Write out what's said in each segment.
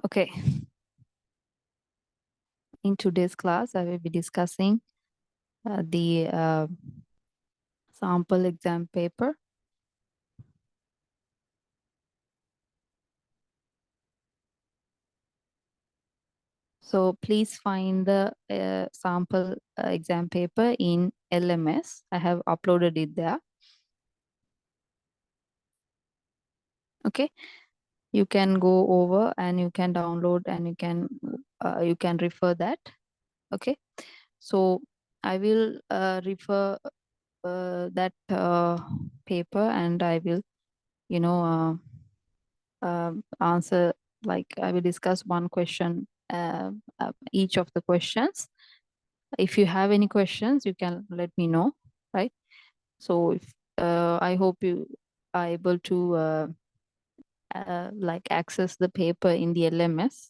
Okay. In today's class, I will be discussing the sample exam paper. So please find the sample exam paper in LMS. I have uploaded it there. Okay. You can go over and you can download and you can refer that. Okay. So I will refer that paper and I will, answer, like I will discuss one question, each of the questions. If you have any questions, you can let me know, right? So if, I hope you are able to like access the paper in the LMS.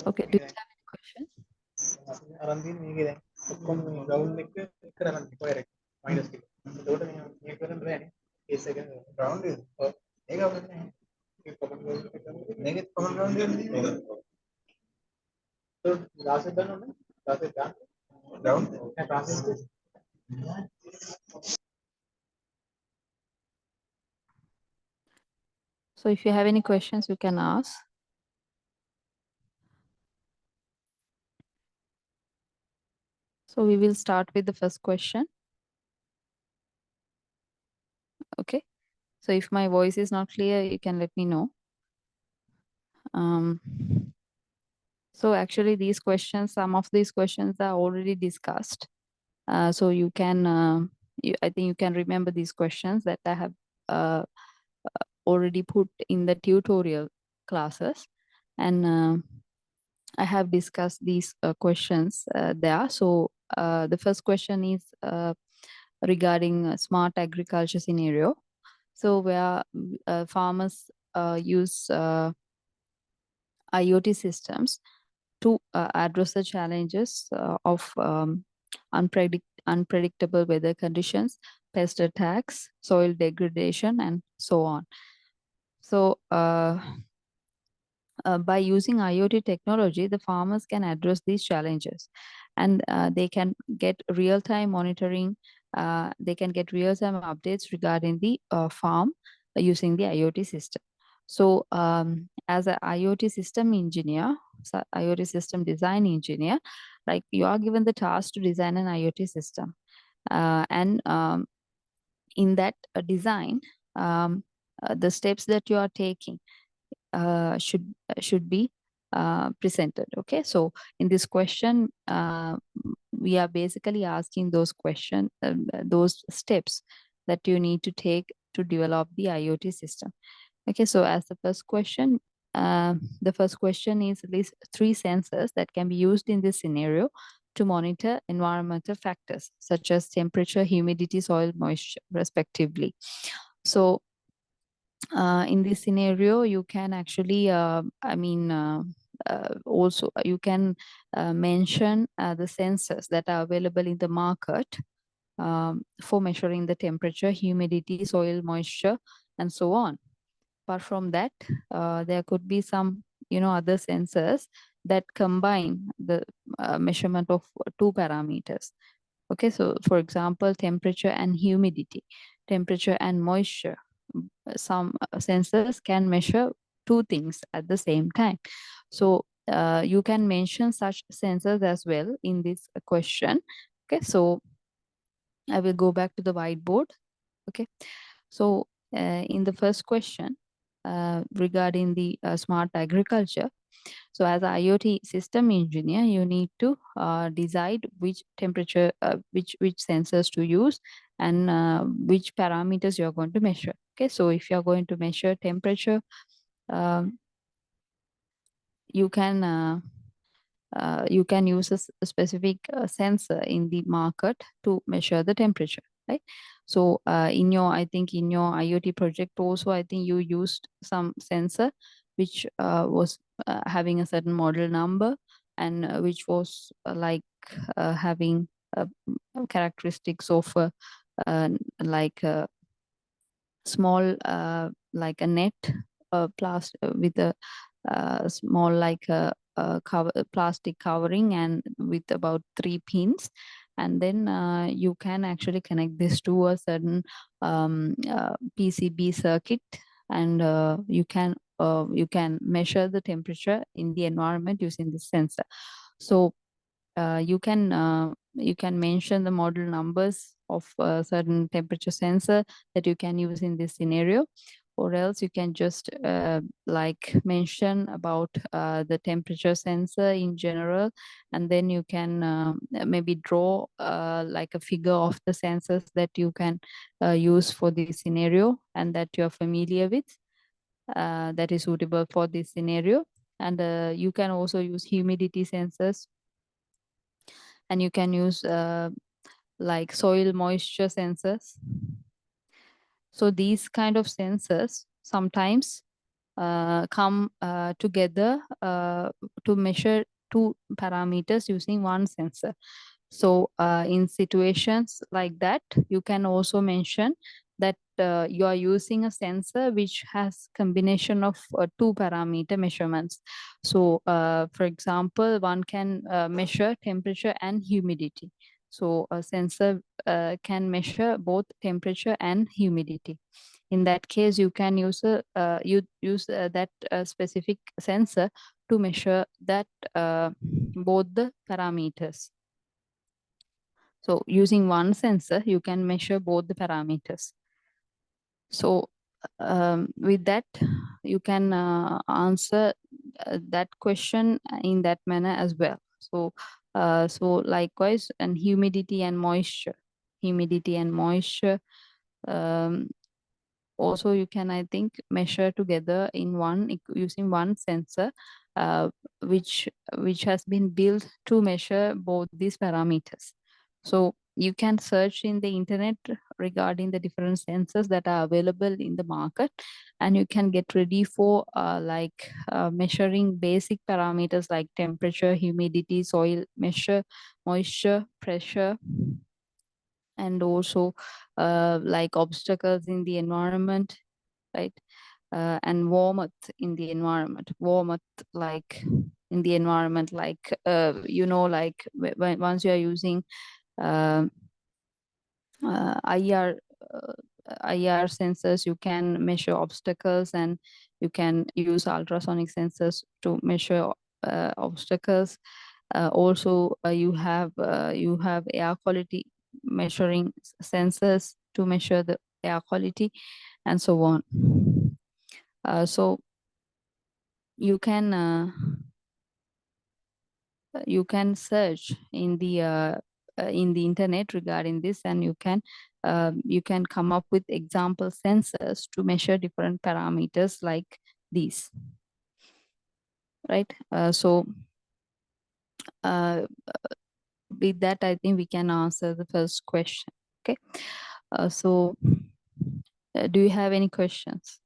Okay, do you have any questions? So if you have any questions, you can ask. So we will start with the first question. Okay. So if my voice is not clear, you can let me know. So actually these questions, some of these questions are already discussed. So you can, I think you can remember these questions that I have already put in the tutorial classes. And I have discussed these questions there. So the first question is regarding a smart agriculture scenario. So where farmers use IoT systems to address the challenges of unpredictable weather conditions, pest attacks, soil degradation, and so on. So by using IoT technology, the farmers can address these challenges, and they can get real-time monitoring. They can get real-time updates regarding the farm using the IoT system. So as an IoT system engineer, IoT system design engineer, like you are given the task to design an IoT system. And in that design, the steps that you are taking should be presented. Okay, so in this question, we are basically asking those steps that you need to take to develop the IoT system. Okay, so as the first question is list 3 sensors that can be used in this scenario to monitor environmental factors such as temperature, humidity, soil moisture, respectively. So in this scenario, you can actually, also you can mention the sensors that are available in the market for measuring the temperature, humidity, soil moisture, and so on. Apart from that, there could be some, other sensors that combine the measurement of 2 parameters. Okay, so for example, temperature and humidity, temperature and moisture. Some sensors can measure 2 things at the same time. So you can mention such sensors as well in this question. Okay, so I will go back to the whiteboard. Okay, so in the first question regarding the smart agriculture, so as an IoT system engineer, you need to decide which temperature, which sensors to use, and which parameters you're going to measure. Okay, so if you're going to measure temperature, um, you can use a specific sensor in the market to measure the temperature, right? So I think in your IoT project also, I think you used some sensor which was having a certain model number, and which was having characteristics of uh, like a small like a net with a small like a plastic covering, and with about 3 pins, and then you can actually connect this to a certain PCB circuit, and you can measure the temperature in the environment using this sensor. So you can mention the model numbers of a certain temperature sensor that you can use in this scenario, or else you can just like mention about the temperature sensor in general, and then you can maybe draw like a figure of the sensors that you can use for this scenario and that you're familiar with, that is suitable for this scenario. And you can also use humidity sensors, and you can use like soil moisture sensors. So these kind of sensors sometimes come together to measure two parameters using one sensor. So in situations like that, you can also mention that you are using a sensor which has combination of two parameter measurements. So for example, one can measure temperature and humidity. So a sensor can measure both temperature and humidity. In that case, you can use that specific sensor to measure that both the parameters. So using one sensor, you can measure both the parameters. So with that, you can answer that question in that manner as well. So so likewise, and humidity and moisture. Um, Also, you can, I think, measure together in using one sensor, uh, which has been built to measure both these parameters. So you can search in the internet regarding the different sensors that are available in the market, and you can get ready for measuring basic parameters like temperature, humidity, soil moisture, pressure, and also like obstacles in the environment, right? And warmth in the environment. Warmth, like in the environment, like like once you are using um IR IR sensors, you can measure obstacles, and you can use ultrasonic sensors to measure obstacles. Also, you have air quality measuring sensors to measure the air quality, and so on. So you can search in the internet regarding this, and you can come up with example sensors to measure different parameters like these, right? So uh, with that, I think we can answer the first question. Okay. So do you have any questions?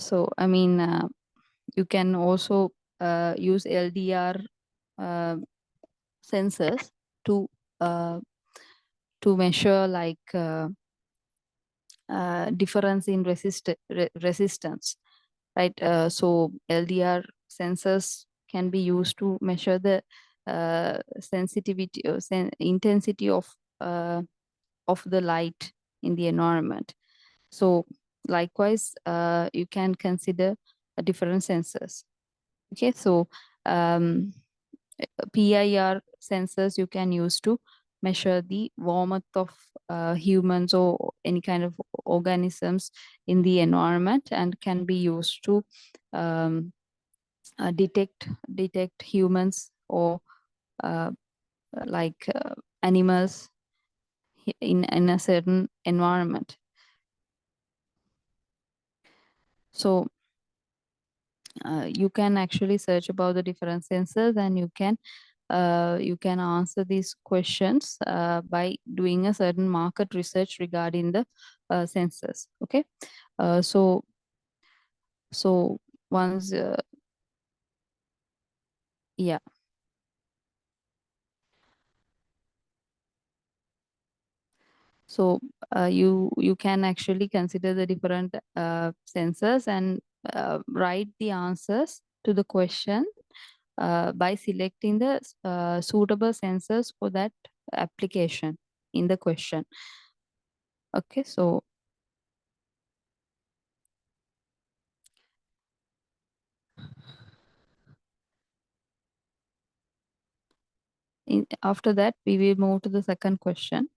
So I mean, you can also use LDR uh, sensors to uh, measure like difference in resistance, right? So LDR sensors can be used to measure the sensitivity or intensity uh, of the light in the environment. So likewise, you can consider different sensors. Okay, so um, PIR sensors you can use to measure the warmth of humans or any kind of organisms in the environment, and can be used to um, detect humans or uh, like animals in a certain environment. So you can actually search about the different sensors, and you can answer these questions by doing a certain market research regarding the sensors. Okay, so once yeah, so you can actually consider the different sensors and write the answers to the question by selecting the suitable sensors for that application in the question. Okay, so after that we will move to the second question.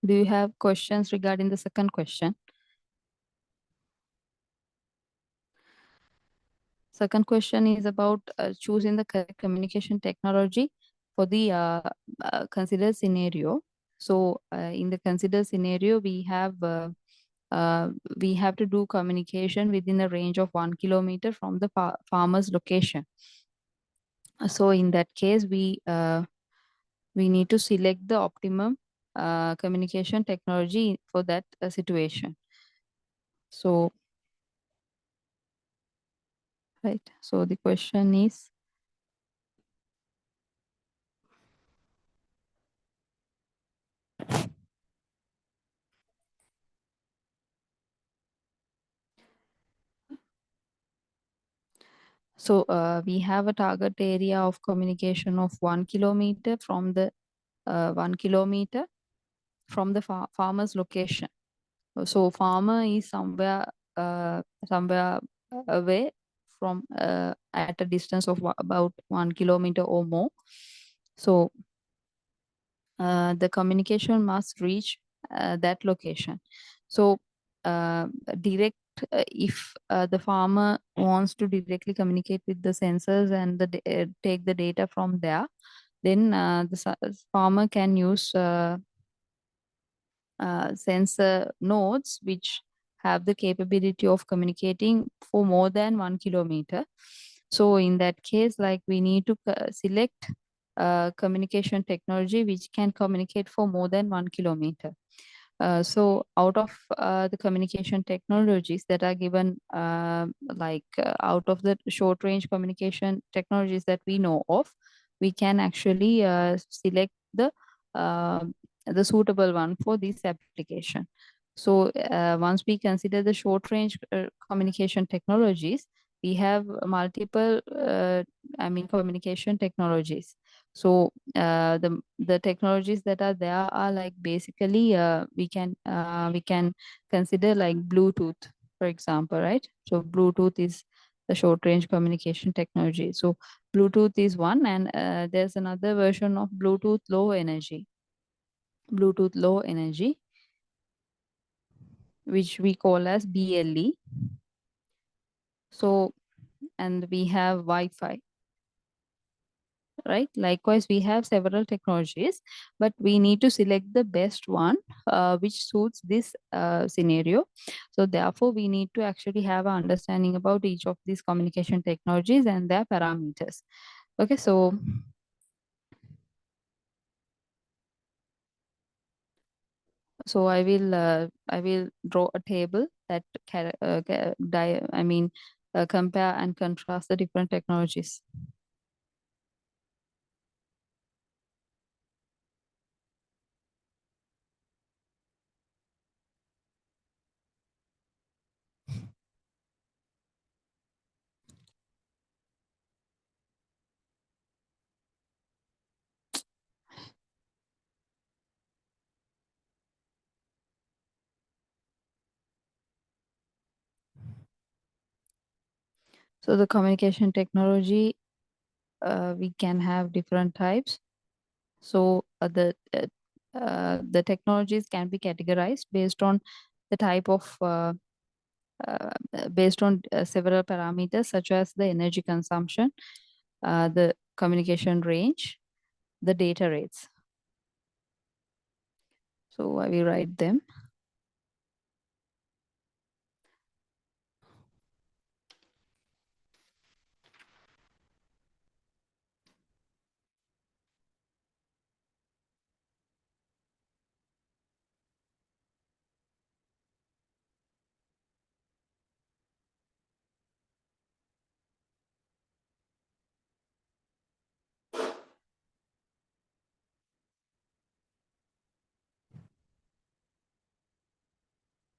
Do you have questions regarding the second question? Second question is about choosing the correct communication technology for the considered scenario. So in the considered scenario, uh, we have to do communication within a range of 1 kilometer from the farmer's location. So in that case, we need to select the optimum communication technology for that situation. So right. So the question is, so we have a target area of communication of 1 kilometer from the 1 kilometer from the farmer's location. So farmer is somewhere away from at a distance of about 1 kilometer or more. So the communication must reach that location. So uh, direct if the farmer wants to directly communicate with the sensors and take the data from there, then farmer can use sensor nodes which have the capability of communicating for more than 1 kilometer. So in that case, like we need to select communication technology which can communicate for more than 1 kilometer. So out of the communication technologies that are given, out of the short range communication technologies that we know of, we can actually select uh, the suitable one for this application. So once we consider the short range communication technologies, we have multiple, communication technologies. So the technologies that are there are like basically we can consider like Bluetooth, for example, right? So Bluetooth is the short range communication technology. So Bluetooth is one, and there's another version of Bluetooth low energy, which we call as BLE. So, and we have Wi-Fi, right? Likewise, we have several technologies, but we need to select the best one which suits this scenario. So therefore, we need to actually have an understanding about each of these communication technologies and their parameters. Okay, so I will draw a table that compare and contrast the different technologies. So the communication technology, we can have different types. So the technologies can be categorized based on the type of based on several parameters such as the energy consumption, the communication range, the data rates. So I will write them.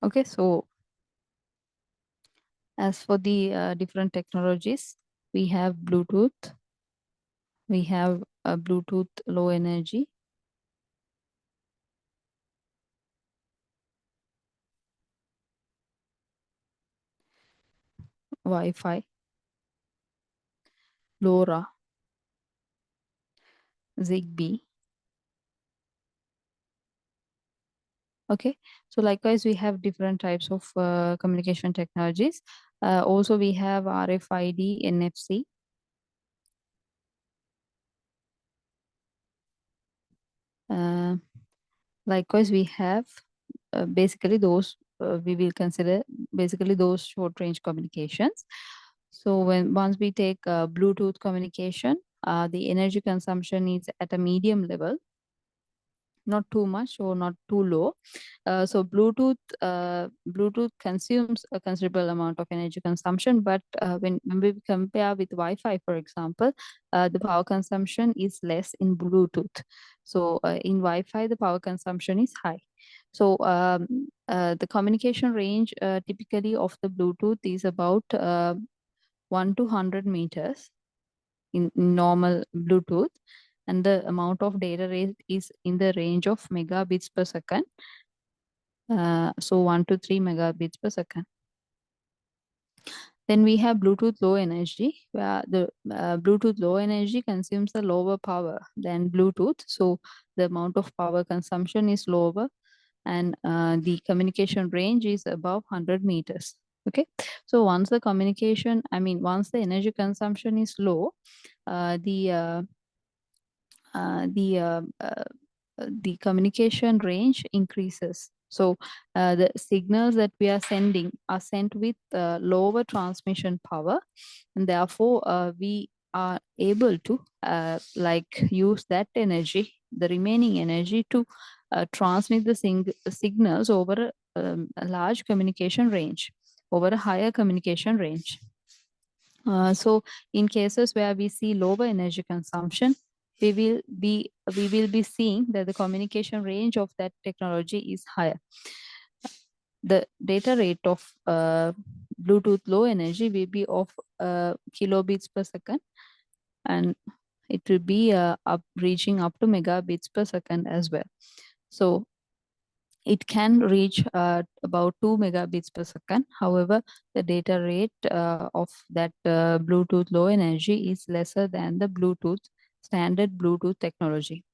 Okay, so as for the different technologies, we have Bluetooth, we have Bluetooth low energy, Wi-Fi, LoRa, Zigbee. Okay, so likewise, we have different types of communication technologies. Also, we have RFID, NFC. Likewise, we have basically those we will consider basically those short range communications. So when once we take Bluetooth communication, the energy consumption is at a medium level, not too much or not too low. So Bluetooth consumes a considerable amount of energy consumption, but when we compare with Wi-Fi, for example, the power consumption is less in Bluetooth. So in Wi-Fi, the power consumption is high. So the communication range typically of the Bluetooth is about 1 to 100 meters in normal Bluetooth, and the amount of data rate is in the range of megabits per second. So 1 to 3 megabits per second. Then we have Bluetooth low energy, where the Bluetooth low energy consumes a lower power than Bluetooth. So the amount of power consumption is lower, and the communication range is above 100 meters. Okay, so once the communication, I mean, once the energy consumption is low, the uh, the uh, uh, the communication range increases. So the signals that we are sending are sent with lower transmission power, and therefore we are able to like use that energy, the remaining energy, to transmit the signals over a large communication range, over a higher communication range. So in cases where we see lower energy consumption, we will be seeing that the communication range of that technology is higher. The data rate of Bluetooth low energy will be of kilobits per second, and it will be reaching up to megabits per second as well. So it can reach about 2 megabits per second. However, the data rate of that Bluetooth low energy is lesser than the standard Bluetooth technology.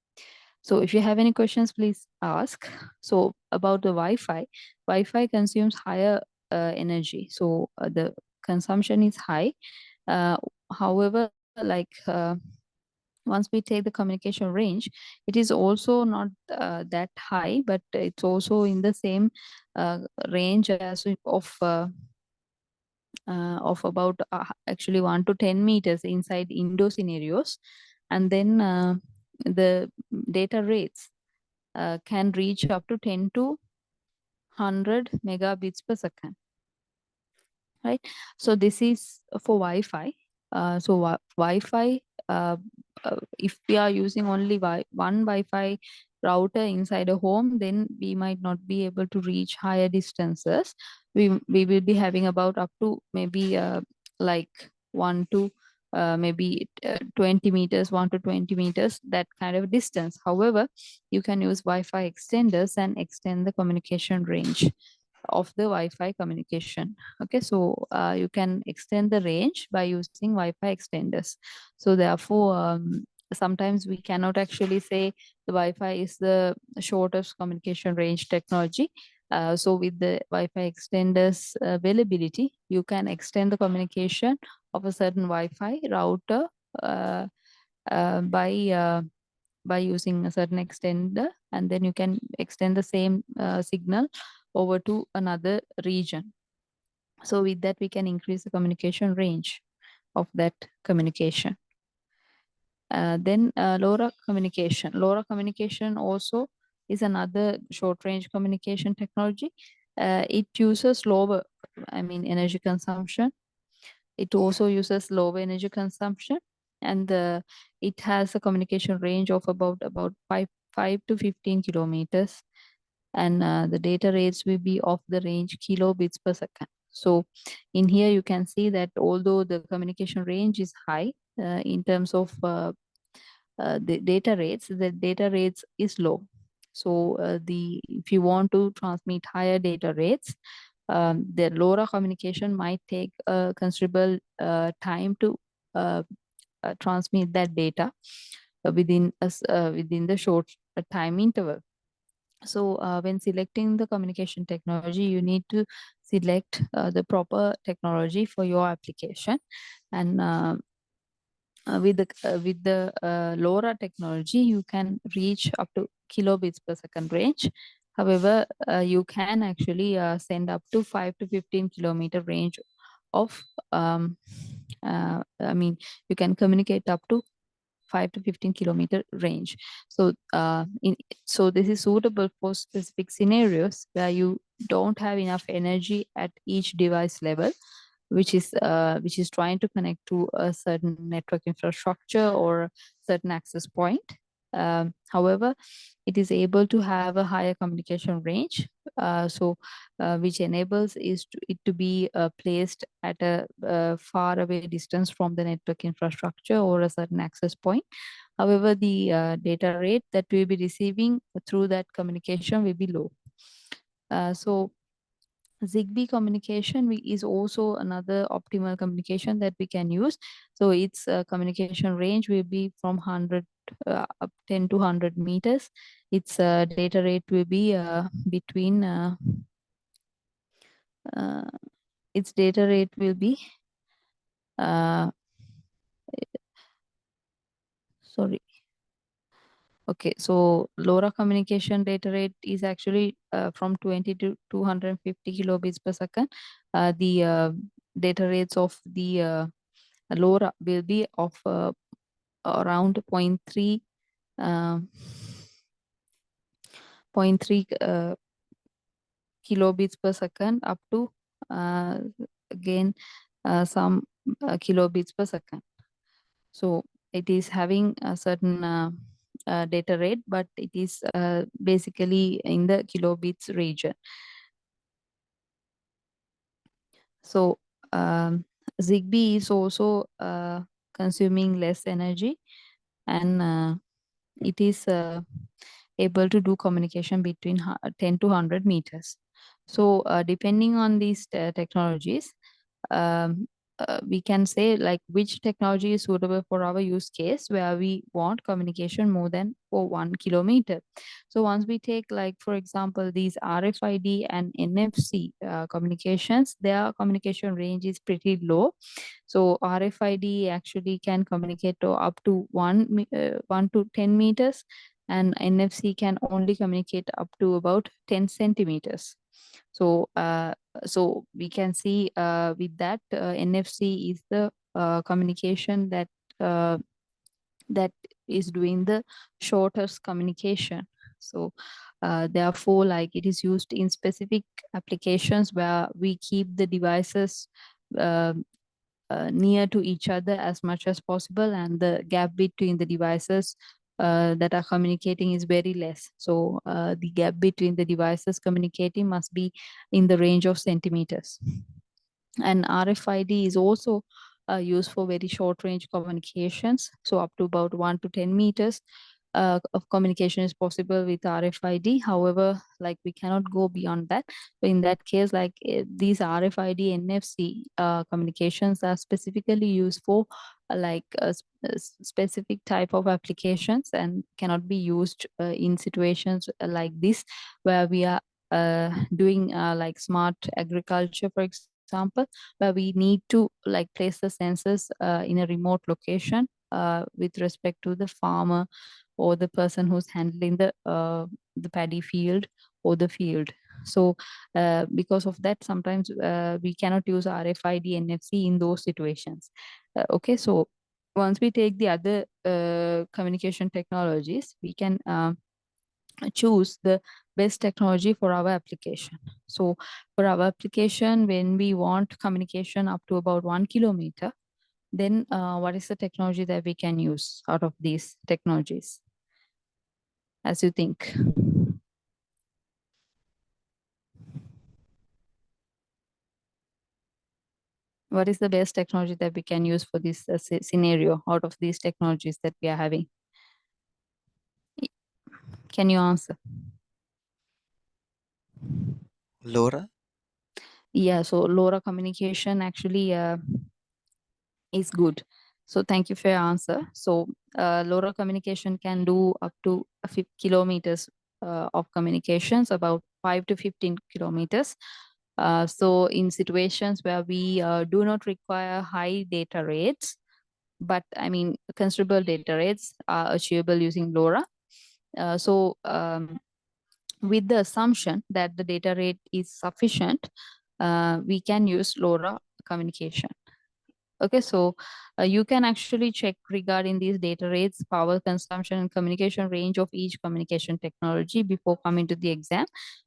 So if you have any questions, please ask. So about the Wi-Fi consumes higher energy. So the consumption is high. Uh, However, like once we take the communication range, it is also not that high, but it's also in the same uh, range as of about actually 1 to 10 meters inside indoor scenarios. And then the data rates can reach up to 10 to 100 megabits per second, right? So this is for Wi-Fi. So Wi-Fi, if we are using only one Wi-Fi router inside a home, then we might not be able to reach higher distances. We will be having about up to maybe like 1 to maybe 20 meters, 1 to 20 meters, that kind of distance. However, you can use Wi-Fi extenders and extend the communication range. of the Wi-Fi communication. Okay, so you can extend the range by using Wi-Fi extenders. So therefore, sometimes we cannot actually say the Wi-Fi is the shortest communication range technology. So with the Wi-Fi extenders availability, you can extend the communication of a certain Wi-Fi router uh, uh, by uh, by using a certain extender, and then you can extend the same signal over to another region. So with that, we can increase the communication range of that communication. Then LoRa communication. LoRa communication also is another short range communication technology. It uses lower, energy consumption. It also uses lower energy consumption, and it has a communication range of about 5 to 15 kilometers, and the data rates will be of the range kilobits per second. So in here you can see that although the communication range is high in terms of the data rates is low. So the if you want to transmit higher data rates, the LoRa communication might take a considerable time to transmit that data within the short time interval. So when selecting the communication technology, you need to select the proper technology for your application. And with the LoRa technology, you can reach up to kilobits per second range. However, you can actually send up to 5 to 15 kilometer range of you can communicate up to 5 to 15 kilometer range. So so this is suitable for specific scenarios where you don't have enough energy at each device level, which is trying to connect to a certain network infrastructure or certain access point. However, it is able to have a higher communication range, which enables it to be placed at a far away distance from the network infrastructure or a certain access point. However, the data rate that we'll be receiving through that communication will be low. So Zigbee communication is also another optimal communication that we can use. So its communication range will be from 10 to 100 meters. Its data rate will be between its data rate will be sorry. Okay, so LoRa communication data rate is actually from 20 to 250 kilobits per second. The data rates of the LoRa will be of around 0.3 kilobits per second up to again some kilobits per second. So it is having a certain data rate, but it is basically in the kilobits region. So Zigbee is also consuming less energy, and it is able to do communication between 10 to 100 meters. So depending on these technologies, um, we can say like which technology is suitable for our use case where we want communication more than for 1 kilometer. So once we take like, for example, these RFID and NFC communications, their communication range is pretty low. So RFID actually can communicate to up to 1 to 10 meters, and NFC can only communicate up to about 10 centimeters. So so we can see with that NFC is the communication uh, that is doing the shortest communication. So therefore, like it is used in specific applications where we keep the devices uh, near to each other as much as possible, and the gap between the devices that are communicating is very less. So the gap between the devices communicating must be in the range of centimeters. And RFID is also used for very short range communications, so up to about 1 to 10 meters. of communication is possible with RFID. However, like we cannot go beyond that. So in that case, like these RFID NFC communications are specifically used for like a specific type of applications and cannot be used in situations like this where we are doing like smart agriculture, for example, where we need to like place the sensors in a remote location with respect to the farmer or the person who's handling the paddy field or the field. So because of that, sometimes we cannot use RFID NFC in those situations. Okay, so once we take the other communication technologies, we can choose the best technology for our application. So for our application, when we want communication up to about 1 kilometer, then what is the technology that we can use out of these technologies, as you think? What is the best technology that we can use for this scenario out of these technologies that we are having? Can you answer? LoRa? Yeah, so LoRa communication actually is good. So thank you for your answer. So LoRa communication can do up to 50 kilometers of communications, about 5 to 15 kilometers. So in situations where we do not require high data rates, but I mean considerable data rates are achievable using LoRa. So with the assumption that the data rate is sufficient, we can use LoRa communication. Okay, so you can actually check regarding these data rates, power consumption, and communication range of each communication technology before coming to the exam,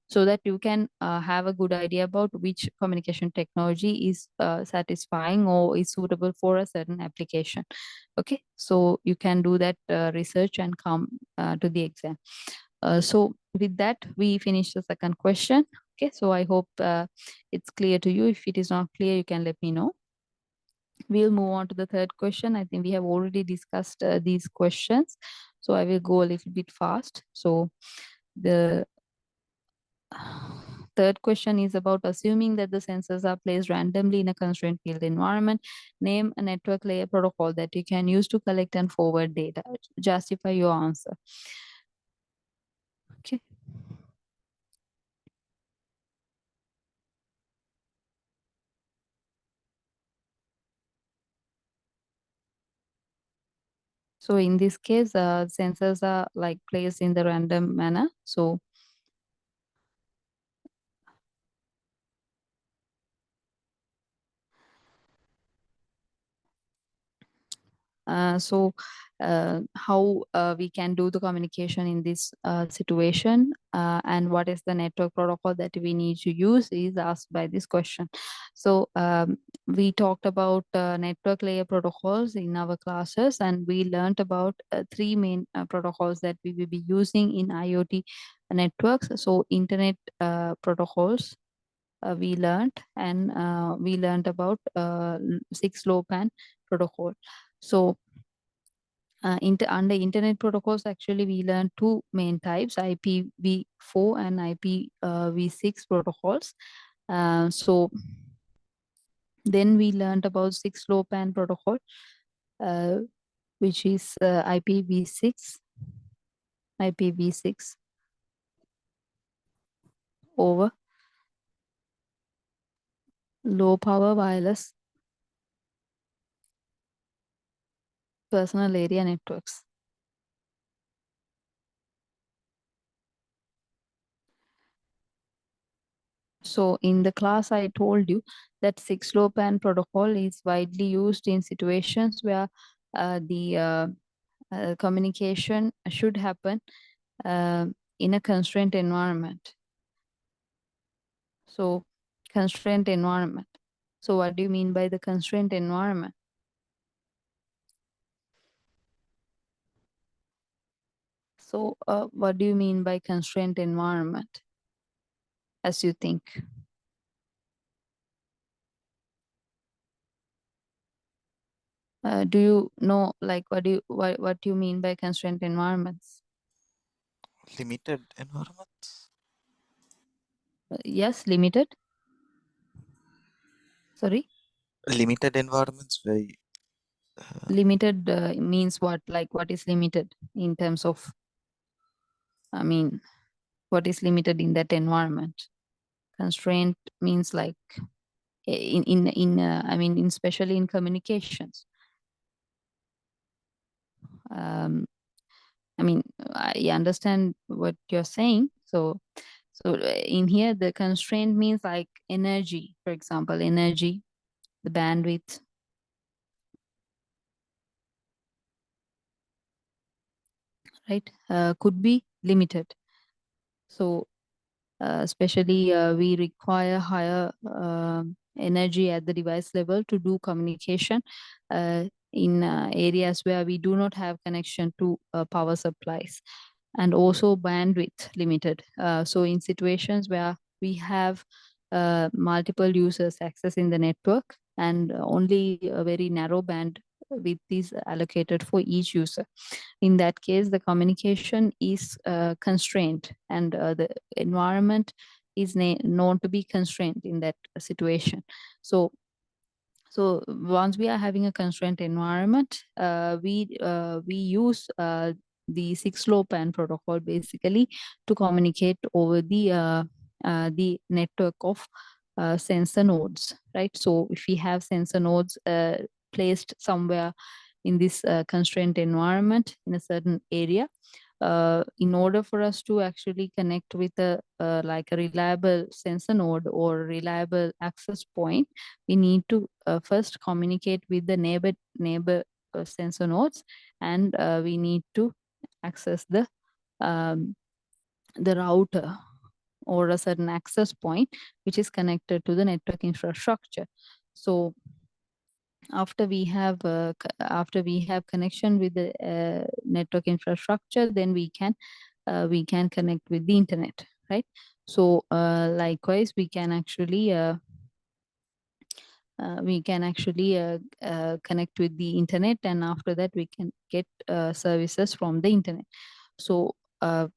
so that you can have a good idea about which communication technology is satisfying or is suitable for a certain application. Okay, so you can do that research and come to the exam. So with that, we finish the second question. Okay, so I hope it's clear to you. If it is not clear, you can let me know. We'll move on to the third question. I think we have already discussed these questions, so I will go a little bit fast. So the third question is about assuming that the sensors are placed randomly in a constrained field environment. Name a network layer protocol that you can use to collect and forward data. Justify your answer. Okay. So in this case, sensors are like placed in the random manner. So how we can do the communication in this situation, and what is the network protocol that we need to use is asked by this question. So we talked about network layer protocols in our classes, and we learned about three main protocols that we will be using in IoT networks. So internet protocols, we learned, and we learned about 6LoWPAN protocol. So under internet protocols, actually, we learned two main types, IPv4 and IPv6 protocols. So then we learned about 6LoWPAN protocol, uh, which is IPv6 over low power wireless personal area networks. So in the class, I told you that 6LoWPAN protocol is widely used in situations where the communication should happen uh, in a constrained environment. So constrained environment. So what do you mean by the constrained environment? So what do you mean by constrained environment, as you think? Do you know, like, what do you mean by constrained environments? Limited environments. Yes, limited. Sorry, Limited environments where limited means what? Like, what is limited in terms of? I mean, what is limited in that environment? Constraint means like I mean, especially in communications. Um, I mean, I understand what you're saying. So in here, the constraint means like energy, for example, energy, the bandwidth, right? Could be limited. So especially we require higher energy at the device level to do communication in areas where we do not have connection to power supplies, and also bandwidth limited. So in situations where we have multiple users accessing the network and only a very narrow band width is allocated for each user, in that case the communication is constrained, and the environment is known to be constrained in that situation. So once we are having a constrained environment, we use the 6-LoWPAN protocol basically to communicate over the network of sensor nodes, right? So if we have sensor nodes placed somewhere in this constrained environment in a certain area, in order for us to actually connect with a like a reliable sensor node or reliable access point, we need to first communicate with the neighbor sensor nodes, and we need to access um, the router or a certain access point which is connected to the network infrastructure. So after we have connection with the network infrastructure, then we can connect with the internet, right? So likewise we can actually connect with the internet, and after that we can get services from the internet. So uh,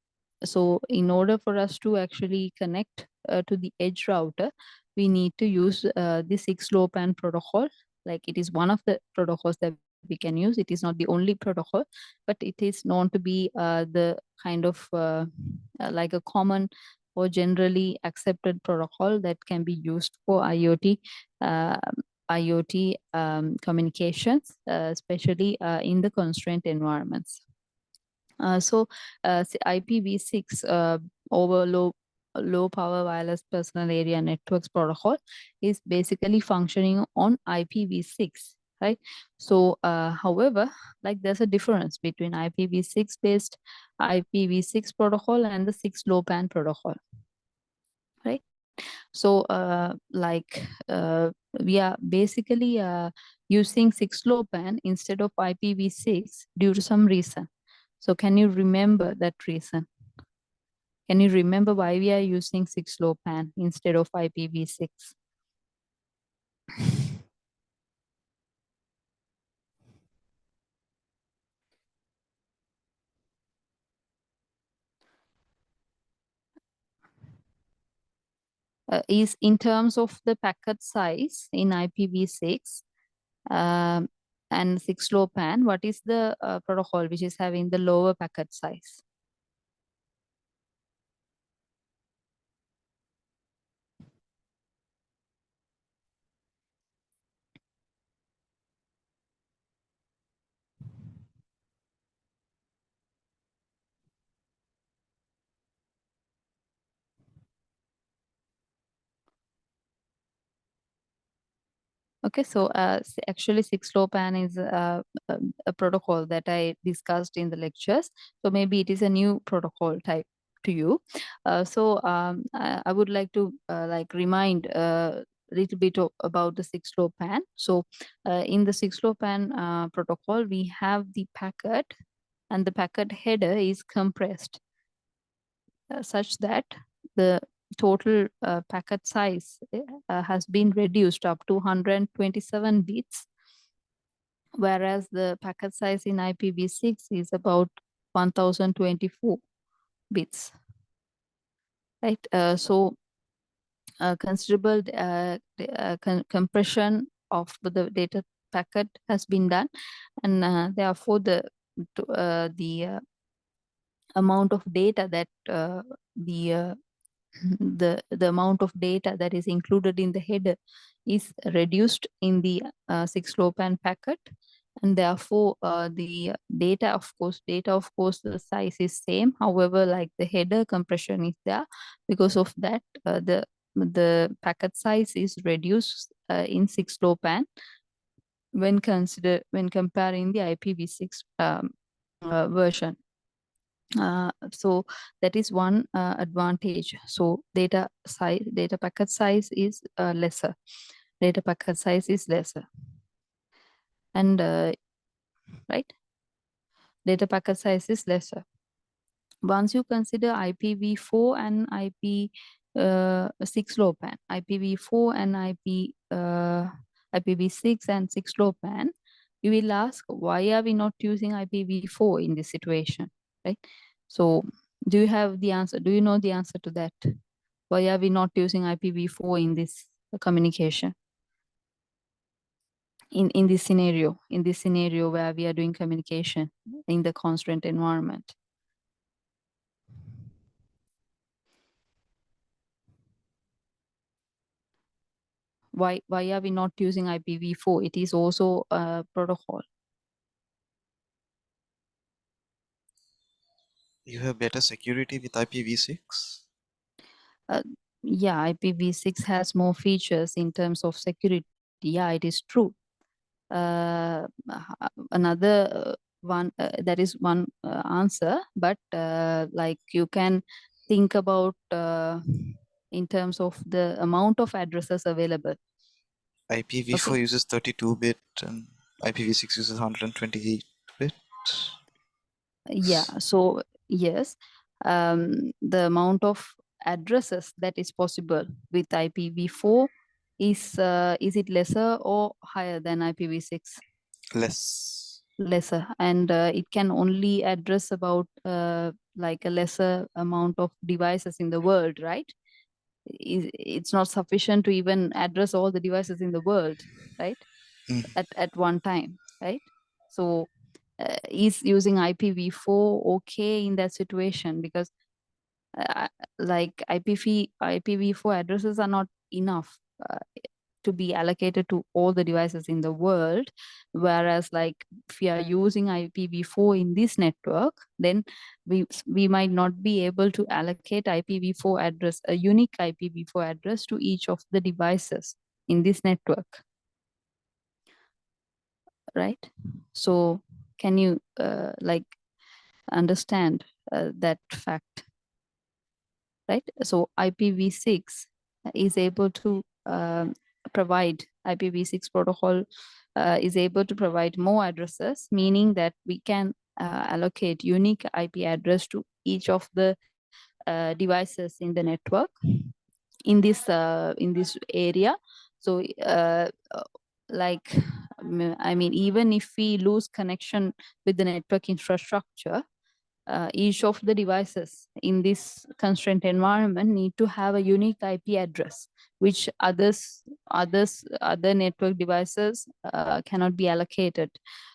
so in order for us to actually connect to the edge router, we need to use the 6-LoWPAN protocol. Like, it is one of the protocols that we can use. It is not the only protocol, but it is known to be the kind of like a common or generally accepted protocol that can be used for uh, IoT communications, especially in the constrained environments. IPv6 over low power wireless personal area networks protocol is basically functioning on IPv6, right? So however, like, there's a difference between IPv6 based IPv6 protocol and the 6-LoWPAN protocol, right? So we are basically using 6-LoWPAN instead of IPv6 due to some reason. So can you remember that reason? Can you remember why we are using 6-LoWPAN instead of IPv6? Is in terms of the packet size in IPv6 um, and 6-LoWPAN, what is the protocol which is having the lower packet size? Okay, so actually 6-LoWPAN is a protocol that I discussed in the lectures. So maybe it is a new protocol type to you. I would like to like remind a little bit about the 6-LoWPAN. So in the 6-LoWPAN protocol, we have the packet, and the packet header is compressed such that the total packet size has been reduced up to 127 bits, whereas the packet size in IPv6 is about 1024 bits, right? So considerable compression of the data packet has been done, and therefore the amount of data that the the amount of data that is included in the header is reduced in the 6-LoWPAN packet, and therefore the data of course the size is same. However, like the header compression is there. Because of that, the packet size is reduced in 6-LoWPAN when comparing the IPv6 version. So that is one advantage. So data packet size is lesser. Data packet size is lesser, and right, data packet size is lesser. Once you consider IPv4 and IPv6 IPv4 and IPv6 and 6-LoWPAN, you will ask, why are we not using IPv4 in this situation, right? So do you have the answer? Do you know the answer to that? Why are we not using IPv4 in this communication? In this scenario where we are doing communication in the constraint environment. Why are we not using IPv4? It is also a protocol. You have better security with IPv6. Yeah, IPv6 has more features in terms of security. Yeah, it is true. Another one, that is one answer, but like you can think about in terms of the amount of addresses available. IPv4 Okay. uses 32-bit and IPv6 uses 128-bit. Yeah, so yes, the amount of addresses that is possible with IPv4 is it lesser or higher than IPv6? Less. Lesser, and it can only address about like a lesser amount of devices in the world, right? It's not sufficient to even address all the devices in the world, right? Mm. At one time, right? So is using IPv4 okay in that situation? Because like IPv4 addresses are not enough to be allocated to all the devices in the world. Whereas like if we are using IPv4 in this network, then we might not be able to allocate IPv4 address, a unique IPv4 address to each of the devices in this network, right? So can you like understand that fact, right? So IPv6 is able to provide IPv6 protocol is able to provide more addresses, meaning that we can allocate unique IP address to each of the devices in the network in this area. So like I mean, even if we lose connection with the network infrastructure, each of the devices in this constraint environment need to have a unique IP address, which other network devices cannot be allocated.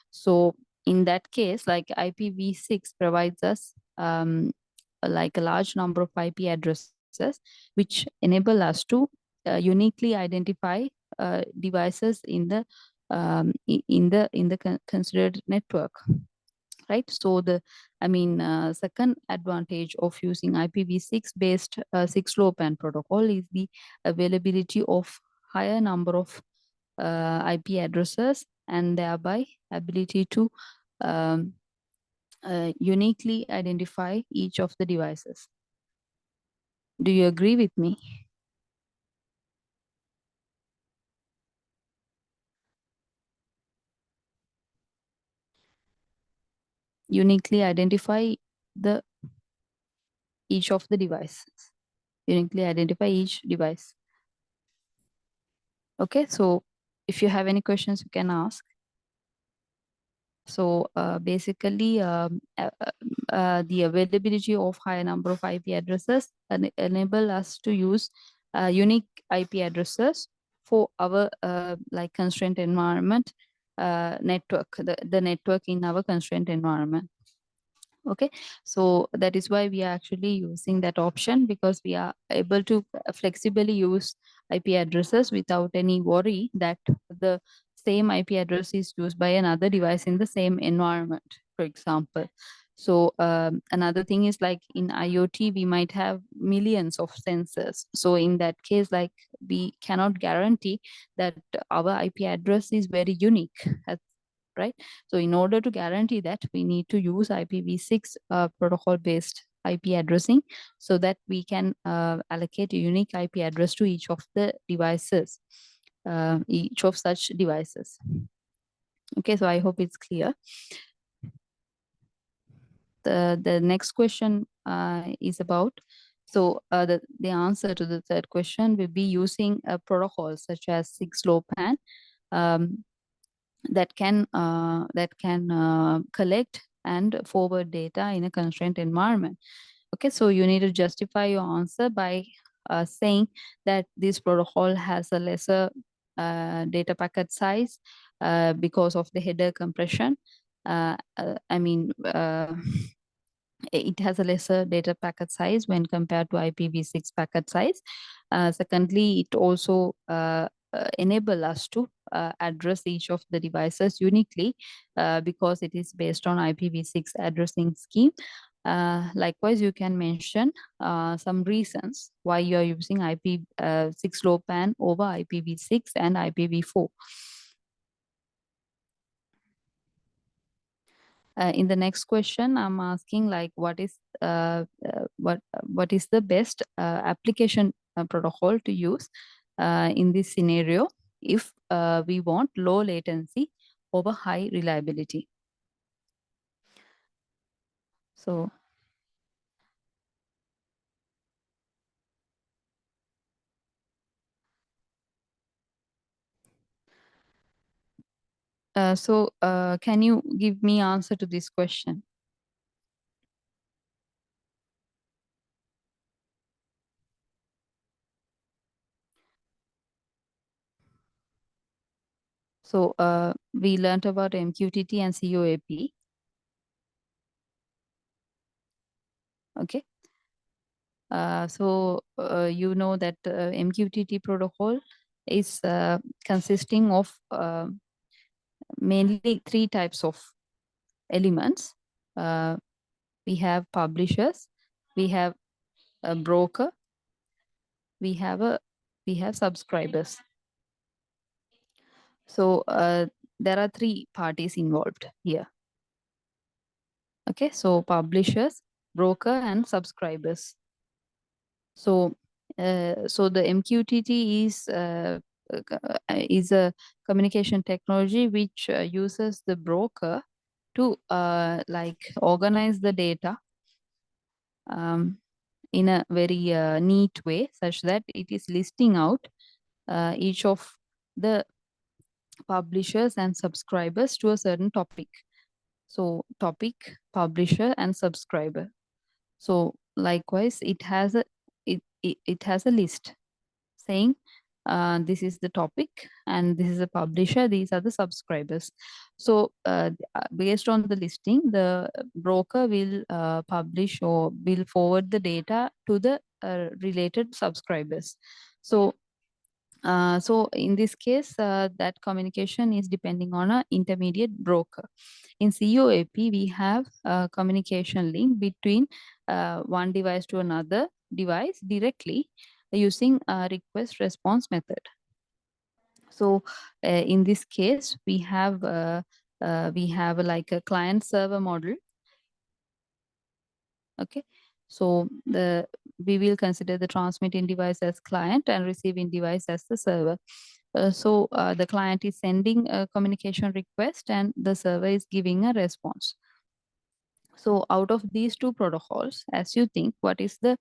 So in that case, like IPv6 provides us like a large number of IP addresses, which enable us to uniquely identify devices in the considered network, right? So the second advantage of using IPv6 based 6-LoWPAN protocol is the availability of higher number of IP addresses, and thereby ability to um, uniquely identify each of the devices. Do you agree with me? Uniquely identify the each of the devices. Uniquely identify each device. Okay, so if you have any questions, you can ask. So basically, the availability of higher number of IP addresses enable us to use unique IP addresses for our like constraint environment network, the network in our constraint environment. Okay, so that is why we are actually using that option, because we are able to flexibly use IP addresses without any worry that the same IP address is used by another device in the same environment, for example. So another thing is, like in IoT, we might have millions of sensors. So in that case, like we cannot guarantee that our IP address is very unique, right? So in order to guarantee that, we need to use IPv6 protocol based IP addressing, so that we can allocate a unique IP address to each of the devices, each of such devices. Okay, so I hope it's clear. The next question is about, so the answer to the third question will be using a protocol such as 6LoWPAN that can collect and forward data in a constrained environment. Okay, so you need to justify your answer by saying that this protocol has a lesser data packet size because of the header compression. I mean, it has a lesser data packet size when compared to IPv6 packet size. Secondly, it also enable us to address each of the devices uniquely because it is based on IPv6 addressing scheme. Likewise, you can mention some reasons why you are using IP6LoWPAN over IPv6 and IPv4. In the next question, I'm asking like what is the best application protocol to use in this scenario if we want low latency over high reliability. So can you give me answer to this question? So we learned about MQTT and COAP. Okay. You know that MQTT protocol is consisting of mainly three types of elements. We have publishers, we have a broker, we have subscribers. So there are three parties involved here. Okay, so publishers, broker, and subscribers. So the MQTT is a communication technology which uses the broker to like organize the data in a very neat way, such that it is listing out each of the publishers and subscribers to a certain topic. So topic, publisher, and subscriber. So likewise, it has a list saying this is the topic and this is the publisher, these are the subscribers. So based on the listing, the broker will publish or will forward the data to the related subscribers. So in this case, that communication is depending on an intermediate broker. In COAP, we have a communication link between one device to another device directly using a request response method. So in this case, we have like a client server model. Okay, so we will consider the transmitting device as client and receiving device as the server. So the client is sending a communication request and the server is giving a response. So out of these two protocols, as you think, what is the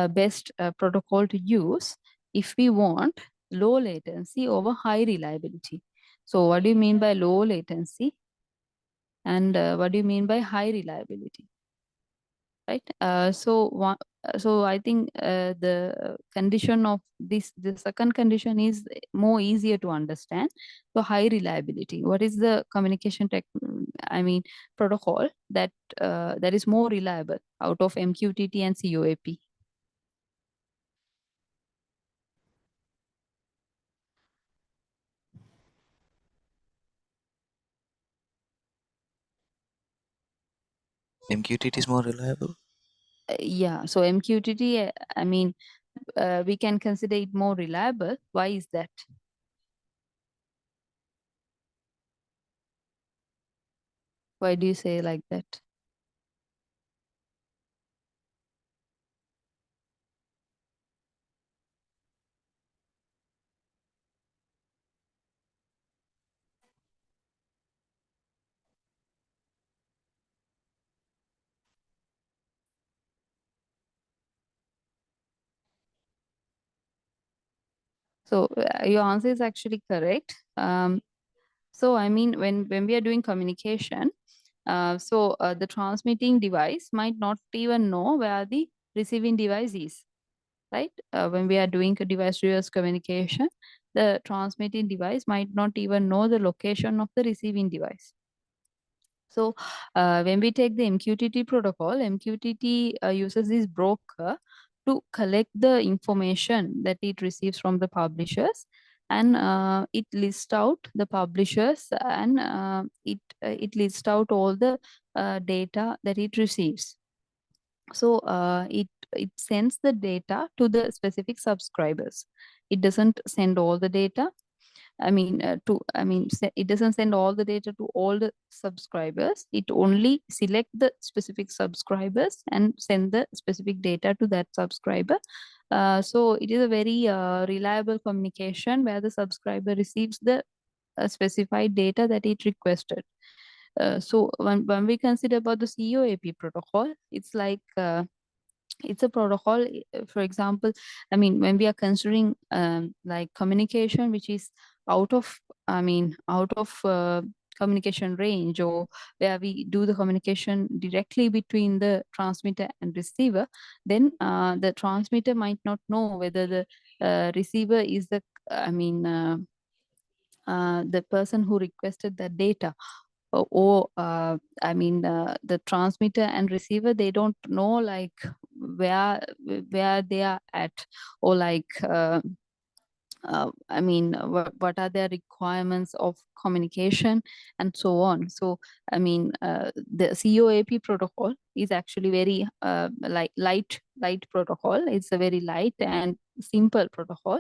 best protocol to use if we want low latency over high reliability? So what do you mean by low latency? And what do you mean by high reliability? Right. So I think the condition of the second condition is more easier to understand. So high reliability. What is the communication I mean protocol that is more reliable out of MQTT and COAP? MQTT is more reliable. Yeah. So MQTT. I mean, we can consider it more reliable. Why is that? Why do you say like that? So your answer is actually correct. So I mean, when we are doing communication, the transmitting device might not even know where the receiving device is, right? When we are doing a device-to-device communication, the transmitting device might not even know the location of the receiving device. So when we take the MQTT protocol, MQTT uses this broker to collect the information that it receives from the publishers, and it lists out the publishers, and it lists out all the data that it receives. So it sends the data to the specific subscribers. It doesn't send all the data. It doesn't send all the data to all the subscribers. It only select the specific subscribers and send the specific data to that subscriber. So it is a very reliable communication where the subscriber receives the specified data that it requested. So when we consider about the COAP protocol, it's a protocol. For example, I mean, when we are considering like communication which is out of out of communication range, or where we do the communication directly between the transmitter and receiver, then the transmitter might not know whether the receiver is the person who requested the data, the transmitter and receiver, they don't know like where they are at, or what are their requirements of communication, and so on. So the COAP protocol is actually very light protocol. It's a very light and simple protocol,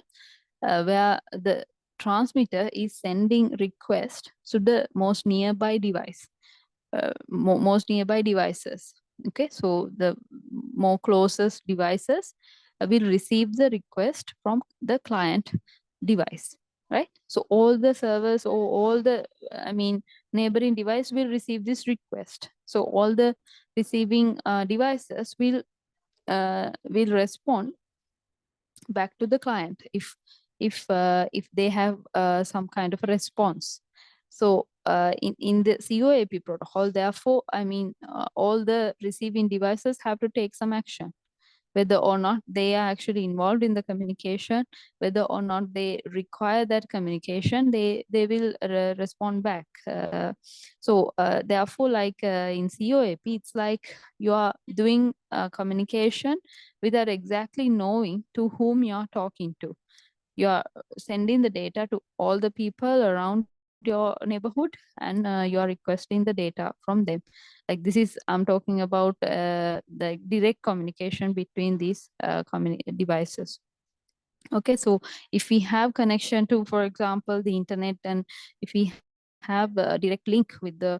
where the transmitter is sending request to the most nearby device, most nearby devices. Okay, so the more closest devices will receive the request from the client device, right? So all the servers, or all the neighboring device will receive this request. So all the receiving devices will respond back to the client if they have some kind of a response. So in the COAP protocol, therefore, all the receiving devices have to take some action, whether or not they are actually involved in the communication, whether or not they require that communication, they will respond back. Therefore, in COAP, it's like you are doing communication without exactly knowing to whom you are talking to. You are sending the data to all the people around your neighborhood, and you are requesting the data from them. Like, this is, I'm talking about the direct communication between these devices. Okay, so if we have connection to, for example, the internet, and if we have a direct link with the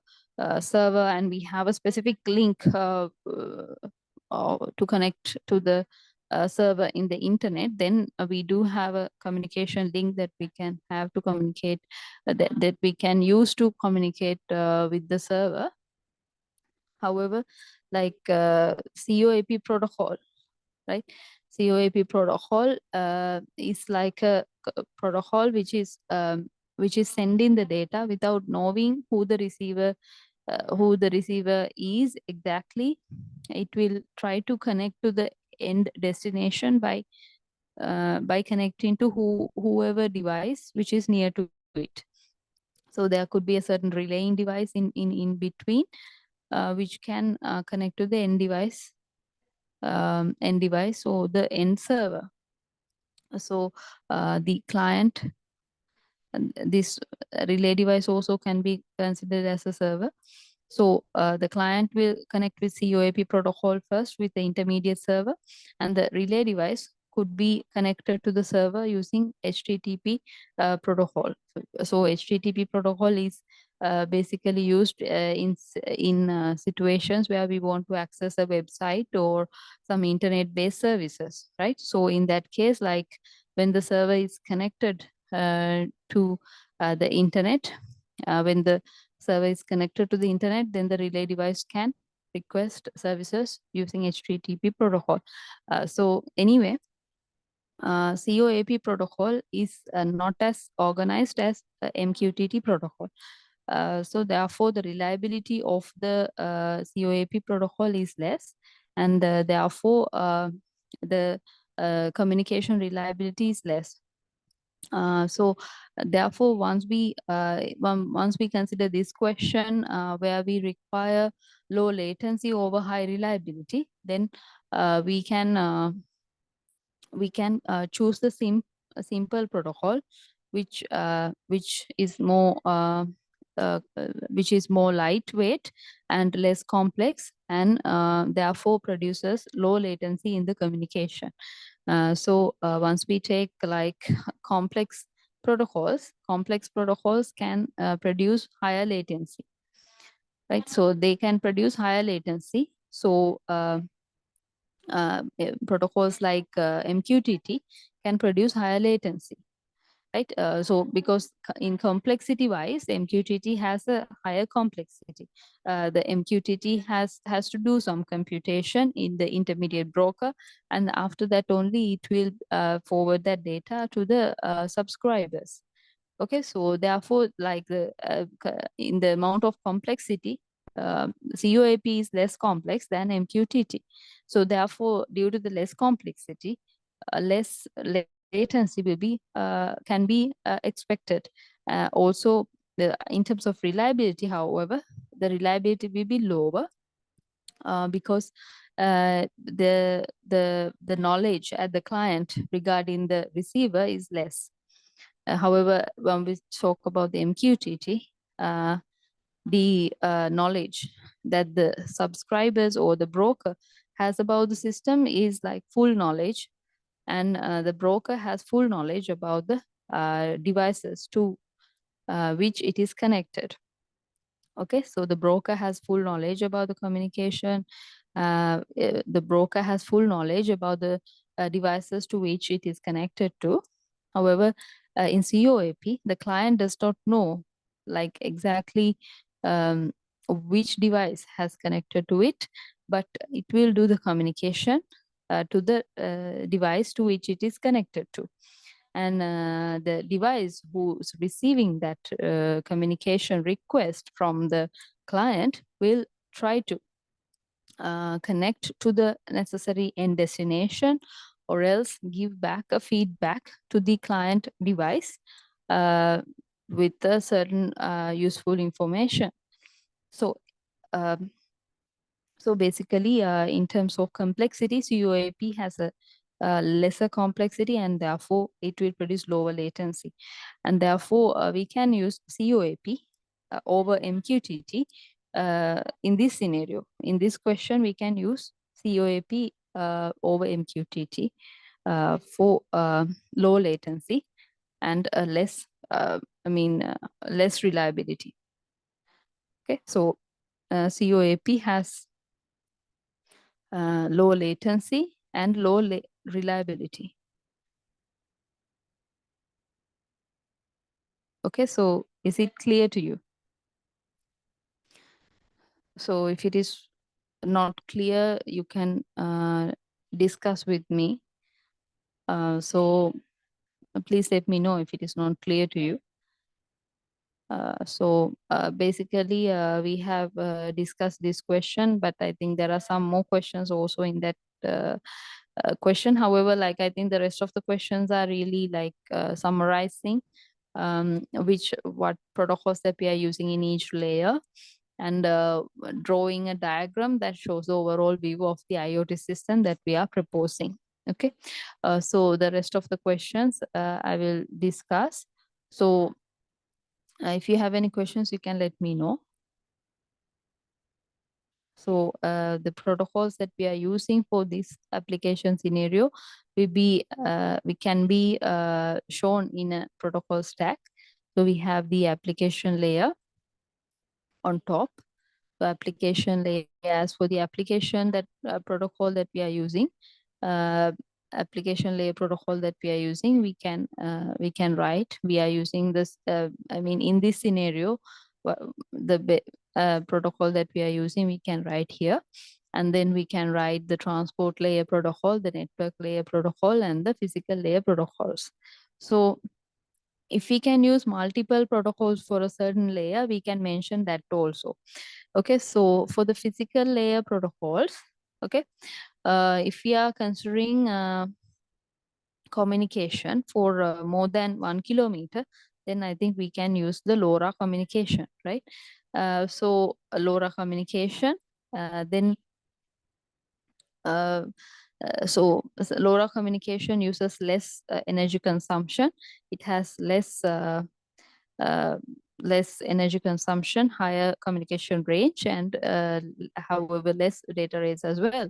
server, and we have a specific link to connect to the server in the internet, then we do have a communication link that we can have to communicate, that we can use to communicate with the server. However, COAP protocol, right? COAP protocol is like a protocol which is sending the data without knowing who the receiver who the receiver is exactly, it will try to connect to the end destination by connecting to whoever device which is near to it. So there could be a certain relaying device in between, which can connect to the end device, or the end server. So the client, this relay device also can be considered as a server. So the client will connect with COAP protocol first with the intermediate server, and the relay device could be connected to the server using HTTP protocol. So HTTP protocol is basically used in situations where we want to access a website or some internet-based services, right? So in that case, like when the server is connected to the internet, when the server is connected to the internet, then the relay device can request services using HTTP protocol. So anyway, COAP protocol is not as organized as MQTT protocol. So therefore, the reliability of the COAP protocol is less, and therefore the communication reliability is less. So therefore, once we consider this question where we require low latency over high reliability, then we can choose the simple protocol, which is more lightweight and less complex, and therefore produces low latency in the communication. So once we take like complex protocols can produce higher latency, right? So they can produce higher latency. So protocols like MQTT can produce higher latency, right? So because in complexity wise, MQTT has a higher complexity. The MQTT has to do some computation in the intermediate broker, and after that only it will forward that data to the subscribers. Okay, so therefore, like in the amount of complexity, COAP is less complex than MQTT. So therefore, due to the less complexity, less latency will be can be expected. Also, in terms of reliability, however, the reliability will be lower because the knowledge at the client regarding the receiver is less. However, when we talk about the MQTT, the knowledge that the subscribers or the broker has about the system is like full knowledge, and the broker has full knowledge about the devices to which it is connected. Okay, so the broker has full knowledge about the communication. The broker has full knowledge about the devices to which it is connected to. However, in COAP, the client does not know like exactly which device has connected to it, but it will do the communication to the device to which it is connected to. And the device who's receiving that communication request from the client will try to connect to the necessary end destination, or else give back a feedback to the client device with a certain useful information. So um, so basically, in terms of complexity, COAP has a lesser complexity, and therefore it will produce lower latency. And therefore, we can use COAP over MQTT in this scenario. In this question, we can use COAP over MQTT for low latency and less reliability. Okay, so COAP has low latency and low reliability. Okay, so is it clear to you? So if it is not clear, you can discuss with me. So please let me know if it is not clear to you. Basically, we have discussed this question, but I think there are some more questions also in that question. However, like I think the rest of the questions are really like summarizing what protocols that we are using in each layer, and drawing a diagram that shows the overall view of the IoT system that we are proposing. Okay, so the rest of the questions I will discuss. So if you have any questions, you can let me know. So the protocols that we are using for this application scenario we can be shown in a protocol stack. So we have the application layer on top. The application layer, as for the application that protocol that we are using, uh, application layer protocol that we are using, we can write. We are using this. I mean, in this scenario, the protocol that we are using, we can write here, and then we can write the transport layer protocol, the network layer protocol, and the physical layer protocols. So if we can use multiple protocols for a certain layer, we can mention that also. Okay, so for the physical layer protocols, okay, if we are considering communication for more than 1 kilometer, then I think we can use the LoRa communication, right? So LoRa communication, then uh, LoRa communication uses less energy consumption. It has uh, less energy consumption, higher communication range, and however less data rates as well.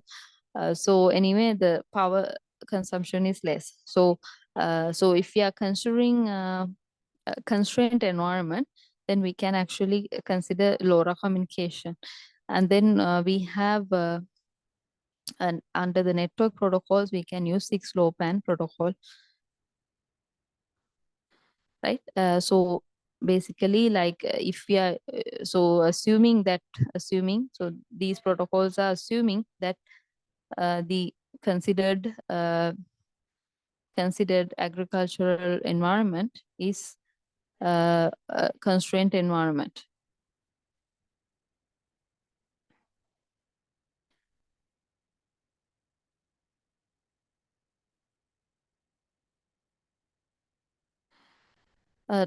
So anyway, the power consumption is less. So if we are considering a constrained environment, then we can actually consider LoRa communication. And then we have and under the network protocols, we can use 6LoWPAN protocol, right? So basically, like if we are assuming so these protocols are assuming that the considered considered agricultural environment is a constraint environment.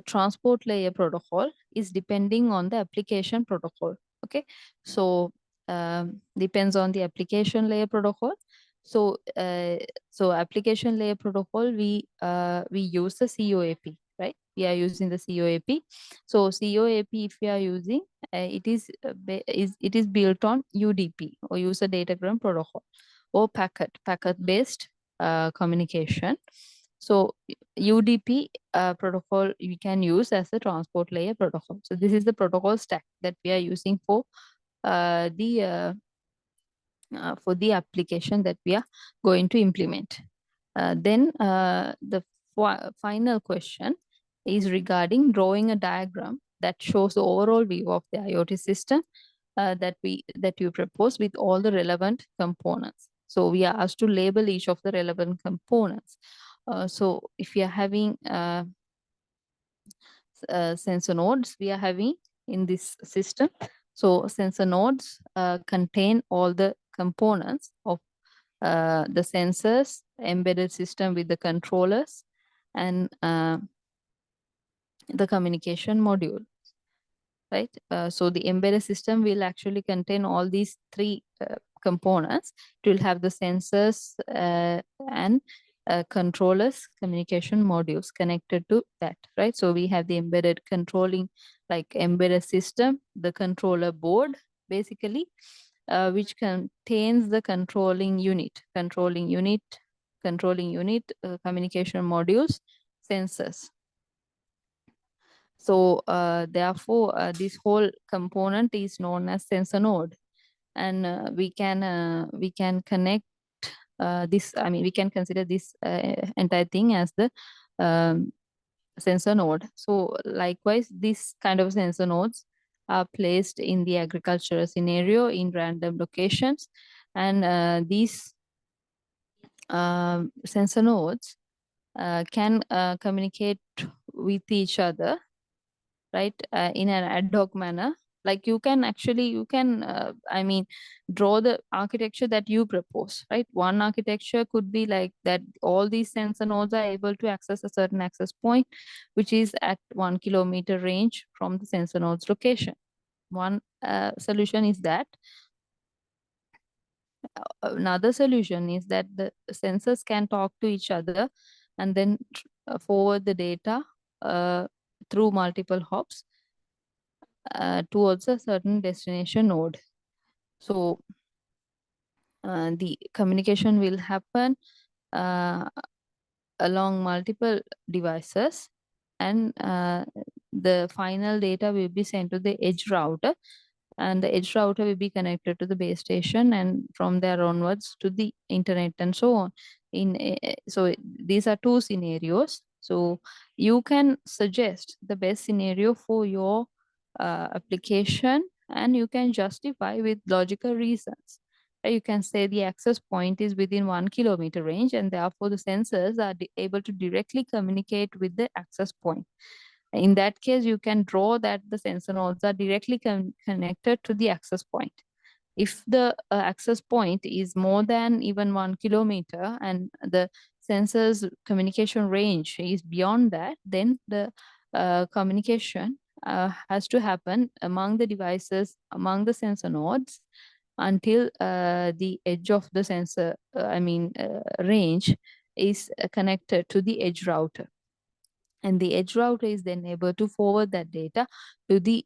Transport layer protocol is depending on the application protocol. Okay, so depends on the application layer protocol. So application layer protocol, we use the COAP, right? We are using the COAP. So COAP, if we are using, it is built on UDP, or user datagram protocol, or packet based communication. So UDP protocol we can use as a transport layer protocol. So this is the protocol stack that we are using for the application that we are going to implement. Then the final question is regarding drawing a diagram that shows the overall view of the IoT system that you propose with all the relevant components. So we are asked to label each of the relevant components. So if you are having sensor nodes we are having in this system. So sensor nodes contain all the components of the sensors, embedded system with the controllers, and the communication module, right? So the embedded system will actually contain all these three components. It will have the sensors and controllers, communication modules connected to that, right? So we have the embedded controlling, like embedded system, the controller board, basically, which contains the controlling unit, communication modules, sensors. So therefore, this whole component is known as sensor node, and we can connect this. I mean, we can consider this entire thing as the um, sensor node. So likewise, this kind of sensor nodes are placed in the agricultural scenario in random locations, and these sensor nodes can communicate with each other right, in an ad hoc manner. Like you can draw the architecture that you propose, right? One architecture could be like that all these sensor nodes are able to access a certain access point, which is at 1 kilometer range from the sensor node's location. One solution is that. Another solution is that the sensors can talk to each other and then forward the data uh, through multiple hops towards a certain destination node. So the communication will happen uh, along multiple devices, and the final data will be sent to the edge router, and the edge router will be connected to the base station, and from there onwards to the internet and so on. So these are two scenarios. So you can suggest the best scenario for your application, and you can justify with logical reasons. You can say the access point is within 1 kilometer range, and therefore the sensors are able to directly communicate with the access point. In that case, you can draw that the sensor nodes are directly connected to the access point. If the access point is more than even 1 kilometer and the sensor's communication range is beyond that, then the communication has to happen among the devices, among the sensor nodes, until the edge of the sensor, range is connected to the edge router. And the edge router is then able to forward that data to the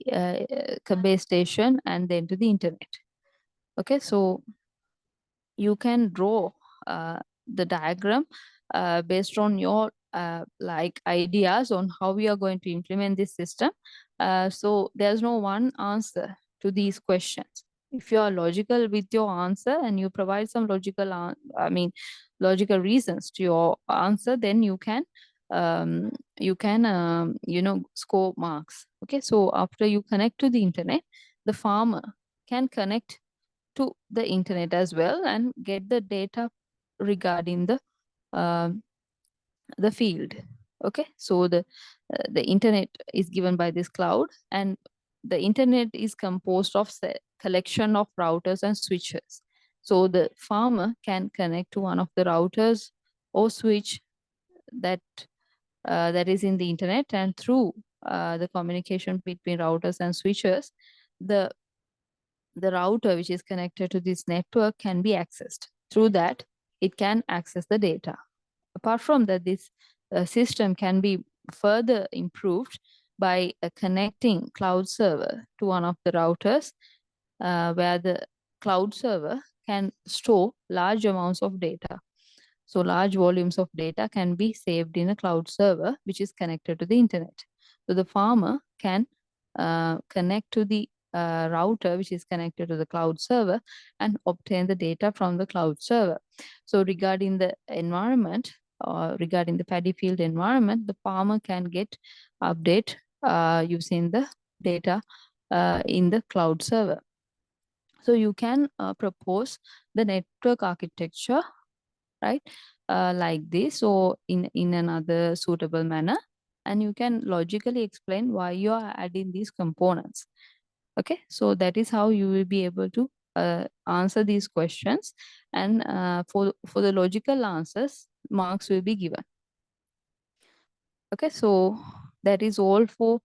base station and then to the internet. Okay, so you can draw the diagram based on your ideas on how we are going to implement this system. So there's no one answer to these questions. If you are logical with your answer and you provide some logical reasons to your answer, then you can score marks. Okay, so after you connect to the internet, the farmer can connect to the internet as well and get the data regarding the field. Okay, so the internet is given by this cloud, and the internet is composed of collection of routers and switches. So the farmer can connect to one of the routers or switch that that is in the internet, and through the communication between routers and switches, the router which is connected to this network can be accessed. Through that, it can access the data. Apart from that, this system can be further improved by connecting cloud server to one of the routers, where the cloud server can store large amounts of data. So large volumes of data can be saved in a cloud server, which is connected to the internet. So the farmer can connect to the router, which is connected to the cloud server, and obtain the data from the cloud server. So regarding the environment, regarding the paddy field environment, the farmer can get update using the data in the cloud server. So you can propose the network architecture, right, like this, or in another suitable manner, and you can logically explain why you are adding these components. Okay, so that is how you will be able to answer these questions, and for the logical answers, marks will be given. Okay, so that is all for